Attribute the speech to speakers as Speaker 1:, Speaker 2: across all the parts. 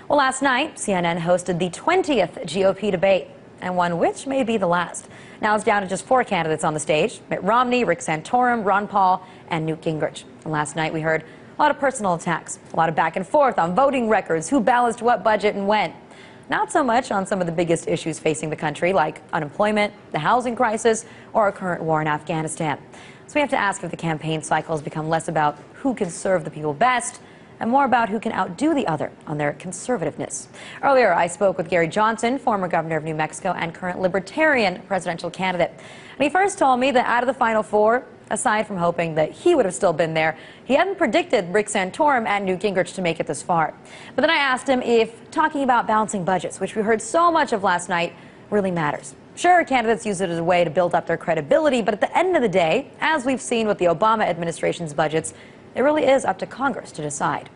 Speaker 1: Well, last night, CNN hosted the 20th GOP debate, and one which may be the last. Now it's down to just 4 candidates on the stage: Mitt Romney, Rick Santorum, Ron Paul, and Newt Gingrich. And last night we heard a lot of personal attacks, a lot of back and forth on voting records, who balanced what budget and when. Not so much on some of the biggest issues facing the country, like unemployment, the housing crisis, or our current war in Afghanistan. So we have to ask if the campaign cycle has become less about who can serve the people best and more about who can outdo the other on their conservativeness. Earlier, I spoke with Gary Johnson, former governor of New Mexico and current Libertarian presidential candidate. And he first told me that out of the final 4, aside from hoping that he would have still been there, he hadn't predicted Rick Santorum and Newt Gingrich to make it this far. But then I asked him if talking about balancing budgets, which we heard so much of last night, really matters. Sure, candidates use it as a way to build up their credibility, but at the end of the day, as we've seen with the Obama administration's budgets, it really is up to Congress to decide.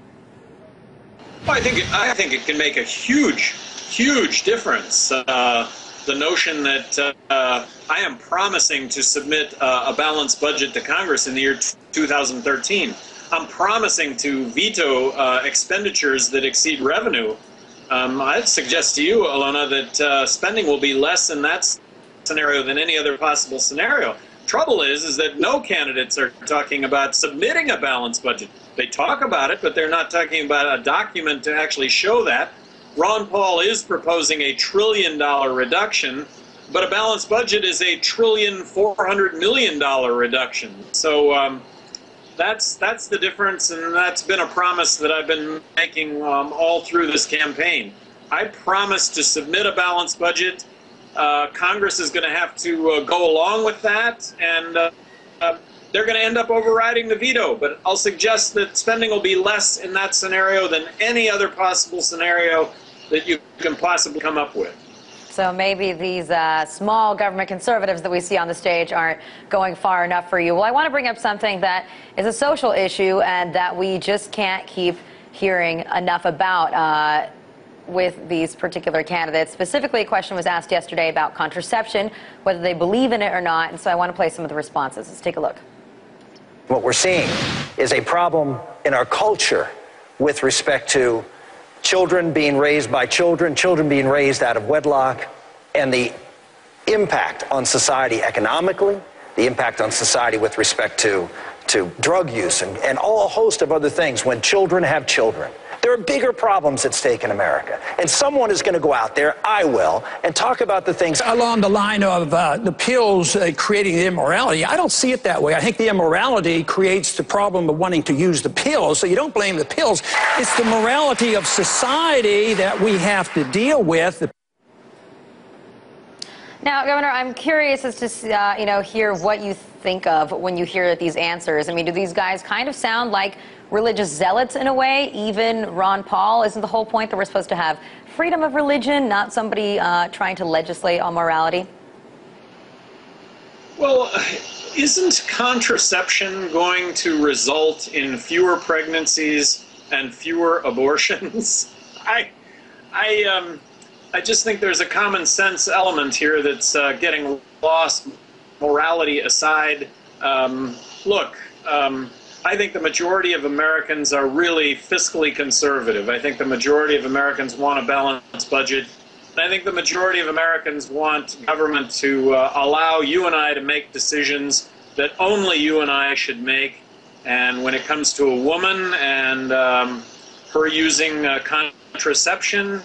Speaker 2: Well, I think it can make a huge difference. The notion that I am promising to submit a balanced budget to Congress in the year 2013. I'm promising to veto expenditures that exceed revenue. I'd suggest to you, Alyona, that spending will be less in that scenario than any other possible scenario. Trouble is that no candidates are talking about submitting a balanced budget. They talk about it, but they're not talking about a document to actually show that. Ron Paul is proposing a $1 trillion reduction, but a balanced budget is a $1.4 trillion reduction. So that's the difference, and that's been a promise that I've been making all through this campaign. I promise to submit a balanced budget. Congress is going to have to go along with that, and they're going to end up overriding the veto. But I'll suggest that spending will be less in that scenario than any other possible scenario that you can possibly come up with.
Speaker 1: So maybe these small government conservatives that we see on the stage aren't going far enough for you. Well, I want to bring up something that is a social issue and that we just can't keep hearing enough about with these particular candidates. Specifically, a question was asked yesterday about contraception, whether they believe in it or not, and so I want to play some of the responses. Let's take a look.
Speaker 3: What we're seeing is a problem in our culture with respect to children being raised by children, children being raised out of wedlock, and the impact on society economically, the impact on society with respect to drug use and all a host of other things when children have children. There are bigger problems at stake in America. And someone is going to go out there, I will, and talk about the things.
Speaker 4: Along the line of the pills creating the immorality, I don't see it that way. I think the immorality creates the problem of wanting to use the pills. So you don't blame the pills. It's the morality of society that we have to deal with.
Speaker 1: Now, Governor, I'm curious as to hear what you think of when you hear these answers. I mean, do these guys kind of sound like religious zealots in a way? Even Ron Paul, isn't the whole point that we're supposed to have freedom of religion, not somebody trying to legislate on morality?
Speaker 2: Well, isn't contraception going to result in fewer pregnancies and fewer abortions? I just think there's a common sense element here that's getting lost, morality aside. Look, I think the majority of Americans are really fiscally conservative. I think the majority of Americans want a balanced budget. And I think the majority of Americans want government to allow you and I to make decisions that only you and I should make. And when it comes to a woman and her using contraception,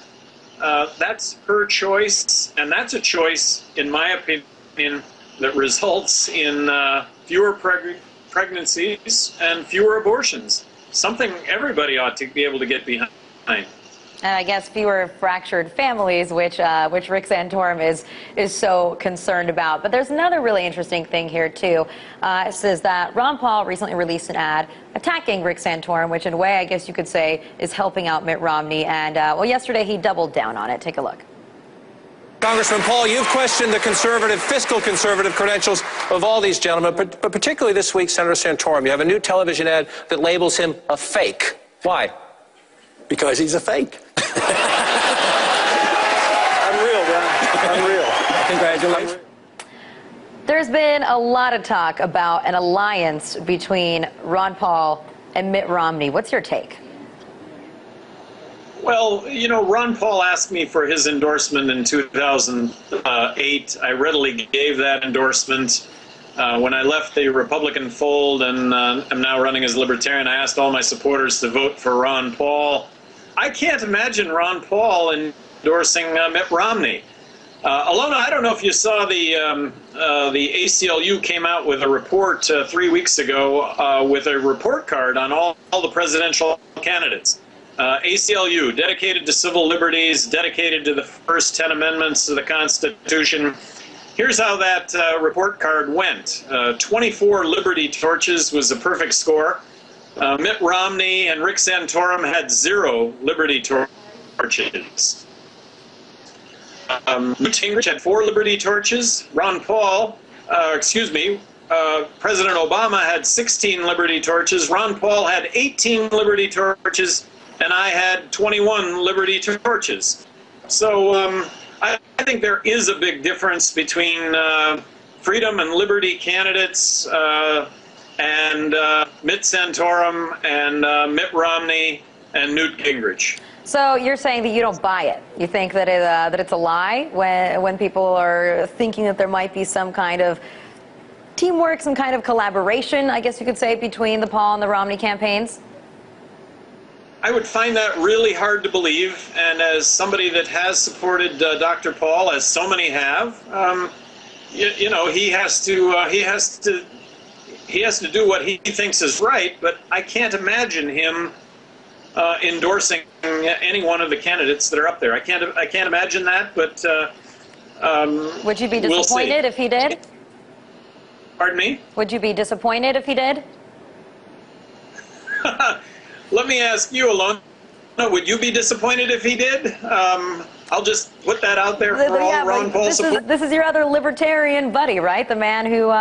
Speaker 2: that's her choice, and that's a choice, in my opinion, that results in fewer pregnancies and fewer abortions. Something everybody ought to be able to get behind.
Speaker 1: And I guess fewer fractured families, which Rick Santorum is so concerned about. But there's another really interesting thing here, too. It says that Ron Paul recently released an ad attacking Rick Santorum, which in a way I guess you could say is helping out Mitt Romney. And, well, yesterday he doubled down on it. Take a look.
Speaker 5: Congressman Paul, you've questioned the fiscal conservative credentials of all these gentlemen, but particularly this week, Senator Santorum. You have a new television ad that labels him a fake. Why?
Speaker 4: Because he's a fake.
Speaker 3: Unreal, man. Unreal.
Speaker 4: Congratulations.
Speaker 1: There's been a lot of talk about an alliance between Ron Paul and Mitt Romney. What's your take?
Speaker 2: Well, you know, Ron Paul asked me for his endorsement in 2008. I readily gave that endorsement. When I left the Republican fold and am now running as Libertarian, I asked all my supporters to vote for Ron Paul. I can't imagine Ron Paul endorsing Mitt Romney. Alyona, I don't know if you saw the ACLU came out with a report 3 weeks ago with a report card on all the presidential candidates. ACLU, dedicated to civil liberties, dedicated to the first 10 amendments to the Constitution. Here's how that report card went. 24 Liberty torches was a perfect score. Mitt Romney and Rick Santorum had 0 Liberty torches. Newt Gingrich had 4 Liberty torches. President Obama had 16 Liberty torches. Ron Paul had 18 Liberty torches, and I had 21 Liberty torches. So I think there is a big difference between freedom and liberty candidates and Mitt Santorum and Mitt Romney and Newt Gingrich.
Speaker 1: So you're saying that you don't buy it. You think that that it's a lie when people are thinking that there might be some kind of teamwork, some kind of collaboration, I guess you could say, between the Paul and the Romney campaigns?
Speaker 2: I would find that really hard to believe, and as somebody that has supported Dr. Paul, as so many have, you know, he has to do what he thinks is right. But I can't imagine him endorsing any one of the candidates that are up there. I can't imagine that. But
Speaker 1: would you be disappointed if he did?
Speaker 2: Pardon me?
Speaker 1: Would you be disappointed if he did?
Speaker 2: Let me ask you, Alyona, would you be disappointed if he did? I'll just put that out there for all Ron Paul support.
Speaker 1: This is your other libertarian buddy, right? The man who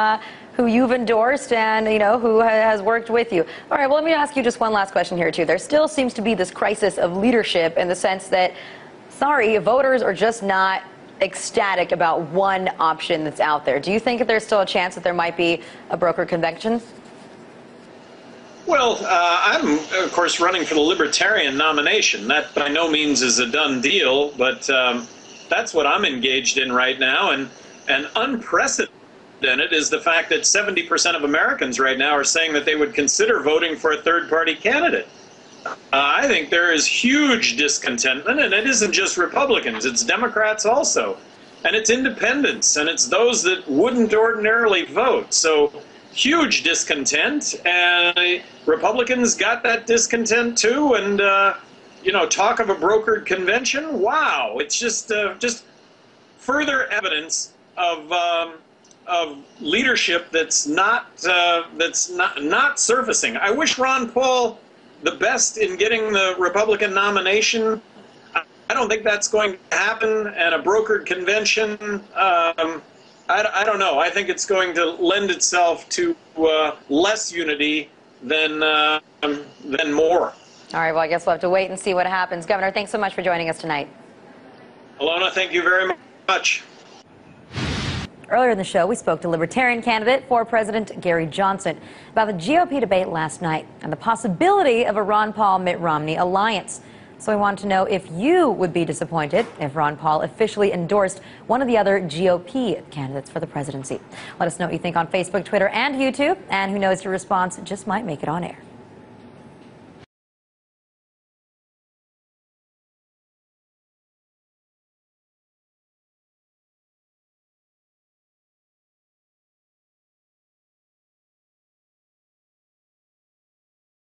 Speaker 1: you've endorsed and, you know, who has worked with you. All right, well, let me ask you just one last question here, too. There still seems to be this crisis of leadership in the sense that, sorry, voters are just not ecstatic about one option that's out there. Do you think that there's still a chance that there might be a brokered convention?
Speaker 2: Well, I'm, of course, running for the Libertarian nomination. That by no means is a done deal, but that's what I'm engaged in right now. And unprecedented is the fact that 70% of Americans right now are saying that they would consider voting for a third-party candidate. I think there is huge discontentment, and it isn't just Republicans. It's Democrats also. And it's independents, and it's those that wouldn't ordinarily vote. So huge discontent, and Republicans got that discontent too. And you know, talk of a brokered convention. Wow, it's just further evidence of leadership that's not surfacing. I wish Ron Paul the best in getting the Republican nomination. I don't think that's going to happen, and a brokered convention. I don't know. I think it's going to lend itself to less unity than more.
Speaker 1: All right, well, I guess we'll have to wait and see what happens. Governor, thanks so much for joining us tonight.
Speaker 2: Alyona, thank you very much.
Speaker 1: Earlier in the show, we spoke to Libertarian candidate for President Gary Johnson about the GOP debate last night and the possibility of a Ron Paul-Mitt Romney alliance. So we wanted to know if you would be disappointed if Ron Paul officially endorsed one of the other GOP candidates for the presidency. Let us know what you think on Facebook, Twitter, and YouTube. And who knows, your response just might make it on air.